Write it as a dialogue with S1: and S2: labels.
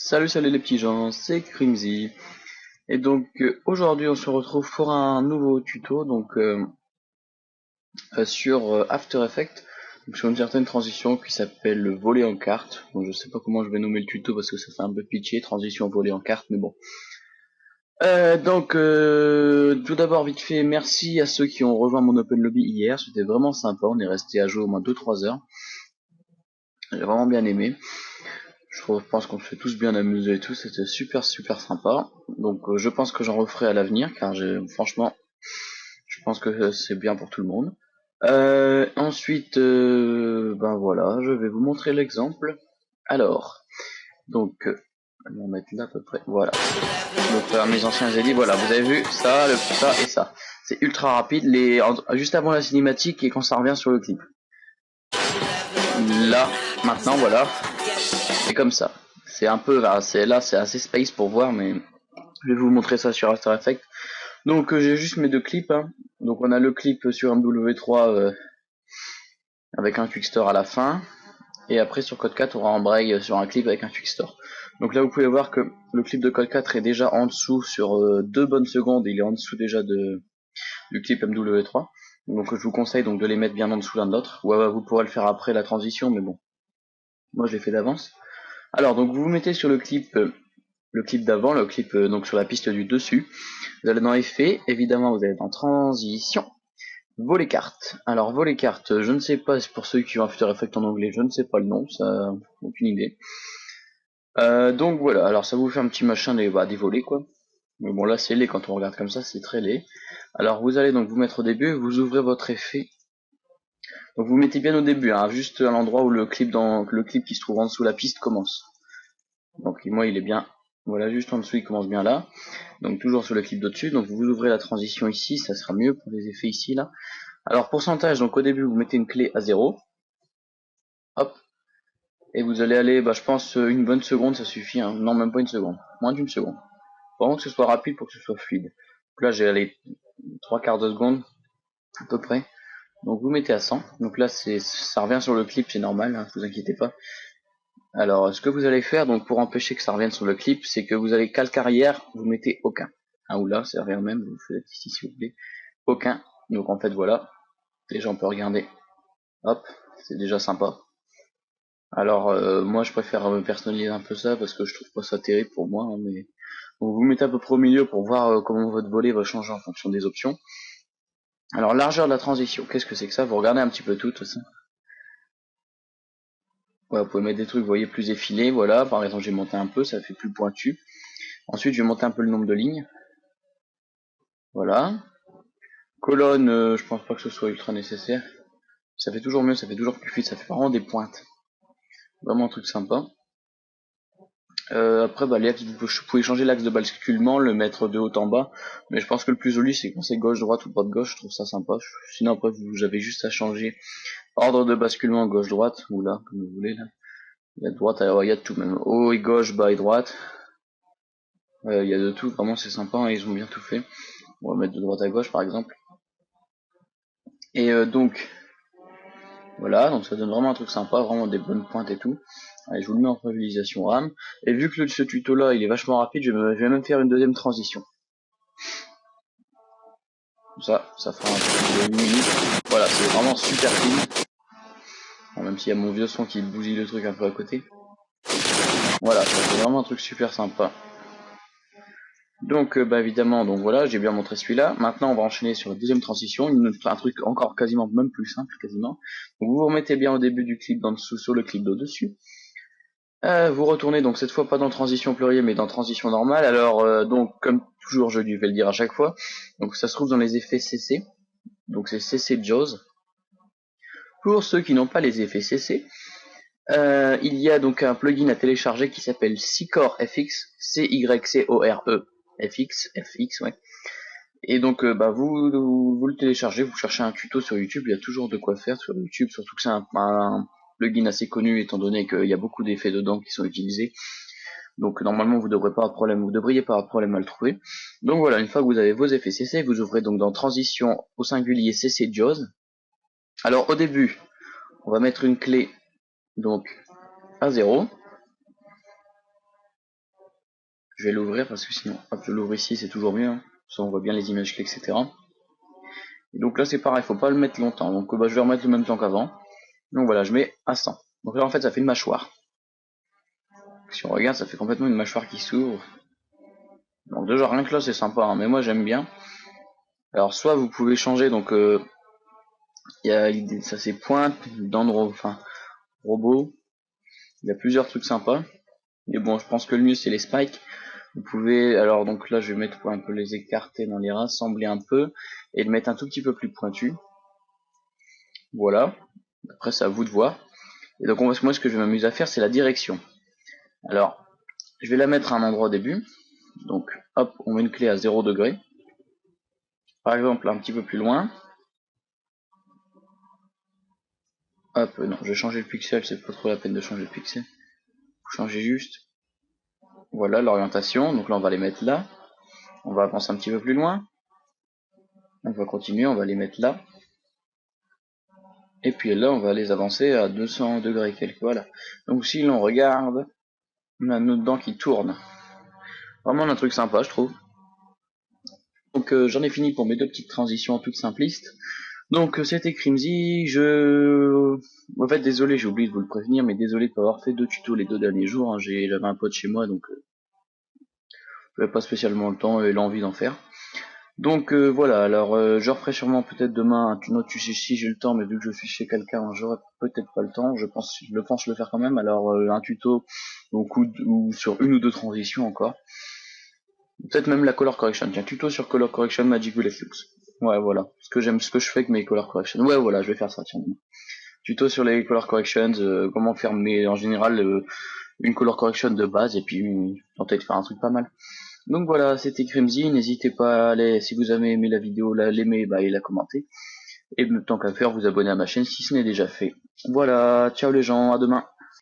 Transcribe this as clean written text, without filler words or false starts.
S1: Salut les petits gens, c'est Crimzy. Et donc aujourd'hui on se retrouve pour un nouveau tuto sur After Effects, donc sur une certaine transition qui s'appelle le volet en carte. Bon, je sais pas comment je vais nommer le tuto parce que ça fait un peu pitché, transition volet en carte, mais bon. Tout d'abord vite fait, merci à ceux qui ont rejoint mon Open Lobby hier, c'était vraiment sympa, on est resté à jouer au moins 2-3 heures. J'ai vraiment bien aimé. Je pense qu'on s'est tous bien amusés et tout, c'était super sympa. Donc je pense que j'en referai à l'avenir car franchement, je pense que c'est bien pour tout le monde. Ensuite, ben voilà, je vais vous montrer l'exemple. Alors, on va mettre là à peu près. Voilà. Donc mes anciens j'ai dit voilà, vous avez vu ça, ça et ça. C'est ultra rapide, juste avant la cinématique et quand ça revient sur le clip. Là, maintenant voilà, c'est comme ça. C'est un peu, c'est assez space pour voir, mais je vais vous montrer ça sur After Effects. Donc j'ai juste mes deux clips. Hein. Donc on a le clip sur MW3 avec un Quickstore à la fin. Et après sur Code 4 on aura un braille sur un clip avec un Quickstore. Donc là vous pouvez voir que le clip de Code 4 est déjà en dessous sur 2 bonnes secondes. Il est en dessous déjà du clip MW3. Donc je vous conseille donc de les mettre bien en dessous l'un de l'autre. Ou vous pourrez le faire après la transition, mais bon. Moi je l'ai fait d'avance. Alors donc vous vous mettez sur le clip d'avant, le clip donc sur la piste du dessus. Vous allez dans effet, évidemment vous allez dans transition, voler carte. Alors voler carte, je ne sais pas, c'est pour ceux qui ont After Effects en anglais, je ne sais pas le nom, ça aucune idée. Donc voilà, alors ça vous fait un petit machin des volets quoi. Mais bon là c'est laid quand on regarde comme ça, c'est très laid. Alors vous allez donc vous mettre au début, vous ouvrez votre effet. Donc vous mettez bien au début, hein, juste à l'endroit où le clip qui se trouve en dessous la piste commence. Donc moi il est bien, voilà juste en dessous il commence bien là. Donc toujours sur le clip d'au-dessus, donc vous ouvrez la transition ici, ça sera mieux pour les effets ici là. Alors pourcentage, donc au début vous mettez une clé à 0. Hop. Et vous allez aller, je pense une bonne seconde ça suffit, hein. Non même pas une seconde, moins d'une seconde. Vraiment que ce soit rapide pour que ce soit fluide. Donc là j'ai allé 3/4 de seconde à peu près. Donc vous mettez à 100. Donc là ça revient sur le clip, c'est normal, hein, vous inquiétez pas. Alors ce que vous allez faire donc pour empêcher que ça revienne sur le clip, c'est que vous allez calque arrière, vous mettez aucun. Ah ou là, c'est rien même, vous faites ici si vous voulez. Aucun. Donc en fait voilà. Déjà on peut regarder. Hop, c'est déjà sympa. Alors moi je préfère personnaliser un peu ça parce que je trouve pas ça terrible pour moi, hein, mais donc, vous mettez à peu près au milieu pour voir comment votre volet va changer en fonction des options. Alors largeur de la transition, qu'est-ce que c'est que ça? Vous regardez un petit peu tout ça. Ouais, vous pouvez mettre des trucs, vous voyez, plus effilés, voilà. Par exemple, j'ai monté un peu, ça fait plus pointu. Ensuite, je vais monter un peu le nombre de lignes. Voilà. Colonne, je pense pas que ce soit ultra nécessaire. Ça fait toujours mieux, ça fait toujours plus fluide, ça fait vraiment des pointes. Vraiment un truc sympa. Après, vous pouvez changer l'axe de basculement, le mettre de haut en bas. Mais je pense que le plus joli, c'est quand c'est gauche-droite ou droite-gauche, je trouve ça sympa. Sinon, après, vous avez juste à changer ordre de basculement gauche-droite, ou là, comme vous voulez, là. Il y a droite, il y a de tout, même haut et gauche, bas et droite. Il y a de tout, vraiment c'est sympa, hein, ils ont bien tout fait. On va mettre de droite à gauche, par exemple. Et donc, voilà, donc ça donne vraiment un truc sympa, vraiment des bonnes pointes et tout. Allez, je vous le mets en prévisualisation RAM. Et vu que ce tuto là il est vachement rapide, je vais même faire une deuxième transition. Ça fera un peu de 8 minutes. Voilà, c'est vraiment super clean. Bon, même s'il y a mon vieux son qui bousille le truc un peu à côté. Voilà, ça fait vraiment un truc super sympa. Donc évidemment, donc voilà, j'ai bien montré celui-là. Maintenant on va enchaîner sur la deuxième transition, un truc encore quasiment même plus simple quasiment. Donc vous vous remettez bien au début du clip d'en dessous sur le clip d'au-dessus. Vous retournez donc cette fois pas dans transition pluriel mais dans transition normale. Alors donc comme toujours je vais le dire à chaque fois. Donc ça se trouve dans les effets CC. Donc c'est CC Jaws. Pour ceux qui n'ont pas les effets CC, il y a donc un plugin à télécharger qui s'appelle Cycore FX, CYCORE FX, ouais. Et donc vous le téléchargez, vous cherchez un tuto sur YouTube, il y a toujours de quoi faire sur YouTube, surtout que c'est un plugin assez connu étant donné qu'il y a beaucoup d'effets dedans qui sont utilisés. Donc normalement vous devriez pas avoir de problème à le trouver. Donc voilà, une fois que vous avez vos effets CC, vous ouvrez donc dans transition au singulier CC Jaws. Alors au début, on va mettre une clé donc à 0. Je vais l'ouvrir parce que sinon, hop, je l'ouvre ici, c'est toujours mieux. Hein. Ça, on voit bien les images clés, etc. Et donc là, c'est pareil, faut pas le mettre longtemps. Donc bah, je vais remettre le même temps qu'avant. Donc voilà, je mets à 100. Donc là, en fait, ça fait une mâchoire. Si on regarde, ça fait complètement une mâchoire qui s'ouvre. Donc déjà, rien que là, c'est sympa, hein, mais moi, j'aime bien. Alors, soit vous pouvez changer, donc il y a l'idée, ça c'est pointe, dents enfin, robot. Il y a plusieurs trucs sympas. Mais bon, je pense que le mieux, c'est les spikes. Vous pouvez, alors donc là je vais mettre pour un peu les écarter dans les rassembler un peu et le mettre un tout petit peu plus pointu. Voilà. Après c'est à vous de voir. Et donc moi ce que je vais m'amuser à faire c'est la direction. Alors je vais la mettre à un endroit au début. Donc hop, on met une clé à 0 degré. Par exemple un petit peu plus loin. Hop, non, je vais changer le pixel, c'est pas trop la peine de changer le pixel. Faut changer juste. Voilà l'orientation. Donc là on va les mettre là. On va avancer un petit peu plus loin. On va continuer, on va les mettre là. Et puis là, on va les avancer à 200 degrés quelques, voilà. Donc si l'on regarde, on a notre dent qui tourne. Vraiment un truc sympa, je trouve. Donc j'en ai fini pour mes deux petites transitions toutes simplistes. Donc c'était Crimzy, En fait, désolé, j'ai oublié de vous le prévenir, mais désolé de pas avoir fait deux tutos les 2 derniers jours. Hein. J'avais un pote chez moi, donc j'avais pas spécialement le temps et l'envie d'en faire. Donc voilà, alors je referai sûrement peut-être demain un autre tuto si j'ai le temps, mais vu que je suis chez quelqu'un, j'aurai peut-être pas le temps, je pense le faire quand même, alors un tuto ou sur une ou deux transitions encore. Peut-être même la color correction, tiens, tuto sur color correction Magic Bullet Loops. Ouais voilà, ce que je fais avec mes color correction. Ouais voilà, je vais faire ça, tiens. Tuto sur les color corrections, comment faire en général une color correction de base et puis tenter de faire un truc pas mal. Donc voilà, c'était Crimzy, n'hésitez pas à aller, si vous avez aimé la vidéo, l'aimer et la commenter. Et tant qu'à faire, vous abonner à ma chaîne si ce n'est déjà fait. Voilà, ciao les gens, à demain.